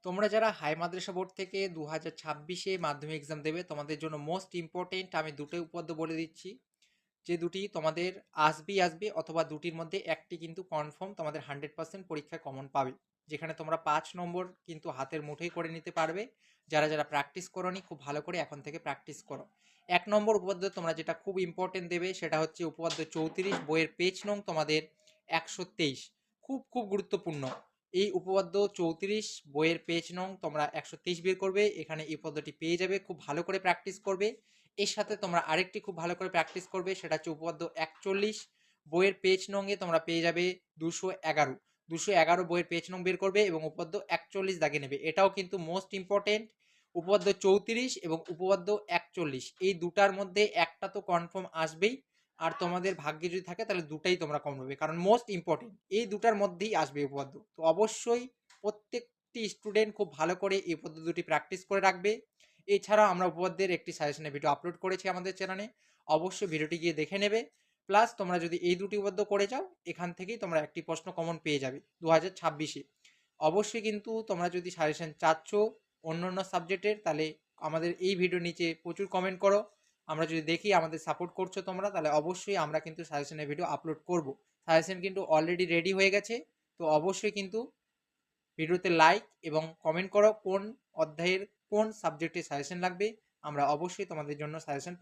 তোমরা যারা হাই মাদ্রাসা বোর্ড থেকে 2026-এ মাধ্যমিক এক্সাম দেবে, তোমাদের জন্য মোস্ট ইম্পর্টেন্ট আমি দুটোই উপপাদ্য বলে দিচ্ছি। যে দুটি তোমাদের আসবেই আসবে, অথবা দুটির মধ্যে একটি কিন্তু কনফার্ম তোমাদের 100% পরীক্ষায় কমন পাবে, যেখানে তোমরা 5 নম্বর কিন্তু হাতের মুঠোই করে নিতে পারবে। যারা যারা প্র্যাকটিস করোনি, খুব ভালো করে এখন থেকে প্র্যাকটিস করো। 1 নম্বর উপপাদ্য তোমরা যেটা খুব ইম্পর্টেন্ট দেবে, সেটা হচ্ছে উপপাদ্য 34, বইয়ের পেজ নং তোমাদের 123। খুব খুব গুরুত্বপূর্ণ এই উপপাদ্য 34, বইয়ের পেজ নং তোমরা 123 বের করবে, এখানে এই পদ্ধতি পেয়ে যাবে। খুব ভালো করে প্র্যাকটিস করবে। এর সাথে তোমরা আরেকটি খুব ভালো করে প্র্যাকটিস করবে, সেটা হচ্ছে উপপাদ্য 41, বইয়ের পেজ নংয়ে তোমরা পেয়ে যাবে 211। 211 বইয়ের পেজ নং বের করবে এবং উপপাদ্য 41 দাগে নেবে। এটাও কিন্তু মোস্ট ইম্পর্টেন্ট। উপপাদ্য 34 এবং উপপাদ্য 41, এই দুটার মধ্যে একটা তো কনফার্ম আসবেই। আর তোমাদের ভাগ্যে যদি থাকে তাহলে দুটাই তোমরা কম পাবে, কারণ মোস্ট ইম্পর্টেন্ট এই দুটার মধ্যেই আসবে উপপাদ্য। তো অবশ্যই প্রত্যেকটি স্টুডেন্ট খুব ভালো করে এই উপপাদ্য দুটি প্র্যাকটিস করে রাখবে। এছাড়াও আমরা উপপাদ্যের একটি সাজেশনের ভিডিও আপলোড করেছি আমাদের চ্যানেলে, অবশ্যই ভিডিওটি গিয়ে দেখে নেবে। প্লাস তোমরা যদি এই দুটি উপপাদ্য করে যাও, এখান থেকেই তোমরা একটি প্রশ্ন কমন পেয়ে যাবে 2026-এ। অবশ্যই কিন্তু তোমরা যদি সাজেশন চাচ্ছ অন্য অন্য সাবজেক্টের, তাহলে আমাদের এই ভিডিও নিচে প্রচুর কমেন্ট করো। আমরা যদি দেখি আমাদের সাপোর্ট করছো তোমরা, তাহলে অবশ্যই আমরা কিন্তু সাজেশনের ভিডিও আপলোড করব। সাজেশন কিন্তু অলরেডি রেডি হয়ে গেছে। তো অবশ্যই কিন্তু ভিডিওতে লাইক এবং কমেন্ট করো কোন অধ্যায়ের কোন সাবজেক্টে সাজেশন লাগবে। আমরা অবশ্যই তোমাদের জন্য সাজেশন